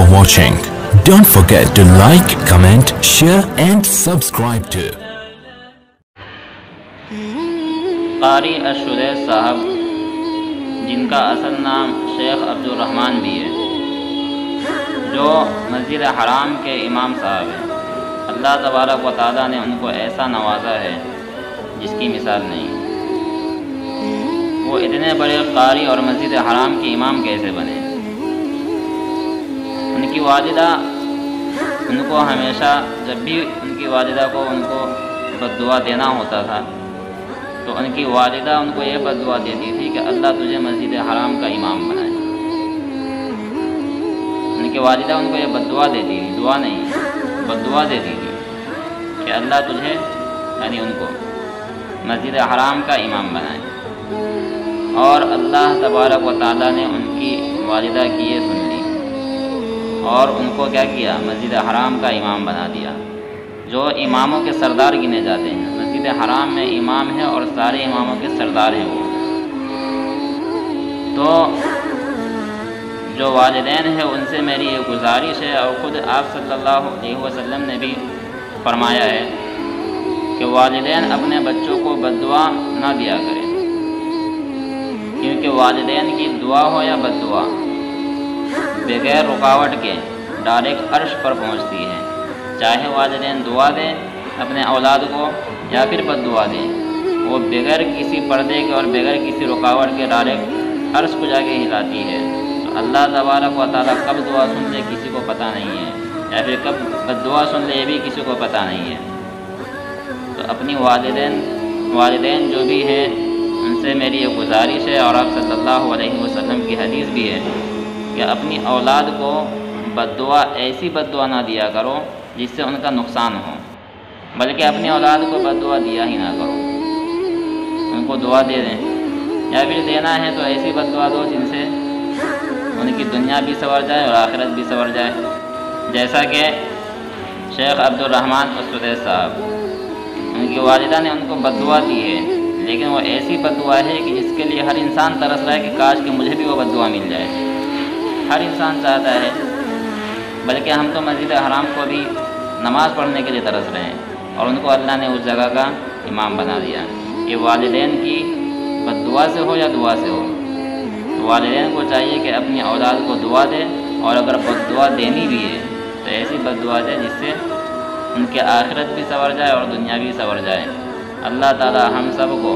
for watching. Don't forget to like, comment, share and subscribe to. qari السدیس صاحب، جن کا اصل نام شیخ الرحمن بھی ہے، جو مسجد حرام کے امام صاحب ہیں، اللہ تبارک و تعالیٰ نے ان کو ایسا نوازا ہے جس کی مثال نہیں۔ وہ اتنے بڑے قاری اور مسجد حرام کے امام کیسے بنے؟ ان کی والدہ ان کو ہمیشہ، جب بھی ان کی والدہ کو ان کو بددعا دینا ہوتا تھا تو ان کی والدہ ان کو یہ بددعا دیتی تھی کہ اللہ تجھے مسجد حرام کا امام بنائے۔ ان کی والدہ ان کو یہ بددعا دیتی تھی، دعا نہیں، بددعا دیتی تھی کہ اللہ تجھے، یعنی ان کو مسجد حرام کا امام بنائے۔ اور اللہ تبارک و تعالیٰ نے ان کی والدہ کی یہ سن لی اور ان کو کیا کیا؟ مسجد حرام کا امام بنا دیا، جو اماموں کے سردار گنے جاتے ہیں۔ مسجد حرام میں امام ہے اور سارے اماموں کے سردار ہیں وہ۔ تو جو والدین ہیں ان سے میری یہ گزارش ہے، اور خود آپ صلی اللہ علیہ وسلم نے بھی فرمایا ہے کہ والدین اپنے بچوں کو بددعا نہ دیا کریں، کیونکہ والدین کی دعا ہو یا بددعا بغیر رکاوٹ کے ڈائریکٹ عرش پر پہنچتی ہے۔ چاہے والدین دعا دیں اپنے اولاد کو یا پھر بددعا دیں، وہ بغیر کسی پردے کے اور بغیر کسی رکاوٹ کے ڈائریکٹ عرش کو جا کے ہلاتی ہے۔ تو اللہ تبارک و تعالیٰ کب دعا سن لے کسی کو پتہ نہیں ہے، یا پھر کب بددعا سن لے یہ بھی کسی کو پتہ نہیں ہے۔ تو اپنی والدین جو بھی ہیں ان سے میری یہ گزارش ہے، اور آپ صلی اللہ علیہ وسلم کی حدیث بھی ہے کہ اپنی اولاد کو بددعا، ایسی بددعا نہ دیا کرو جس سے ان کا نقصان ہو، بلکہ اپنی اولاد کو بددعا دیا ہی نہ کرو، ان کو دعا دے دیں، یا پھر دینا ہے تو ایسی بددعا دو جن سے ان کی دنیا بھی سنور جائے اور آخرت بھی سنور جائے۔ جیسا کہ شیخ الرحمن السدیس صاحب، ان کی والدہ نے ان کو بددعا دی ہے، لیکن وہ ایسی بددعا ہے کہ جس کے لیے ہر انسان ترس رہا ہے کہ کاش کہ مجھے بھی وہ بددعا مل جائے۔ ہر انسان چاہتا ہے، بلکہ ہم تو مسجد حرام کو بھی نماز پڑھنے کے لیے ترس رہے ہیں، اور ان کو اللہ نے اس جگہ کا امام بنا دیا۔ یہ والدین کی بددعا سے ہو یا دعا سے ہو، تو والدین کو چاہیے کہ اپنی اولاد کو دعا دے، اور اگر بددعا دینی بھی ہے تو ایسی بددعا دے جس سے ان کے آخرت بھی سنور جائے اور دنیا بھی سنور جائے۔ اللہ تعالی ہم سب کو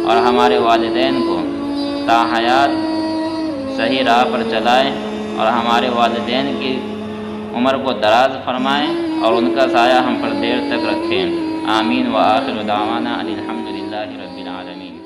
اور ہمارے والدین کو تا حیات صحیح راہ پر چلائے، اور ہمارے والدین کی عمر کو دراز فرمائے، اور ان کا سایہ ہم پر دیر تک رکھیں۔ آمین۔ وآخر دعوانا ان الحمد للہ رب العالمین۔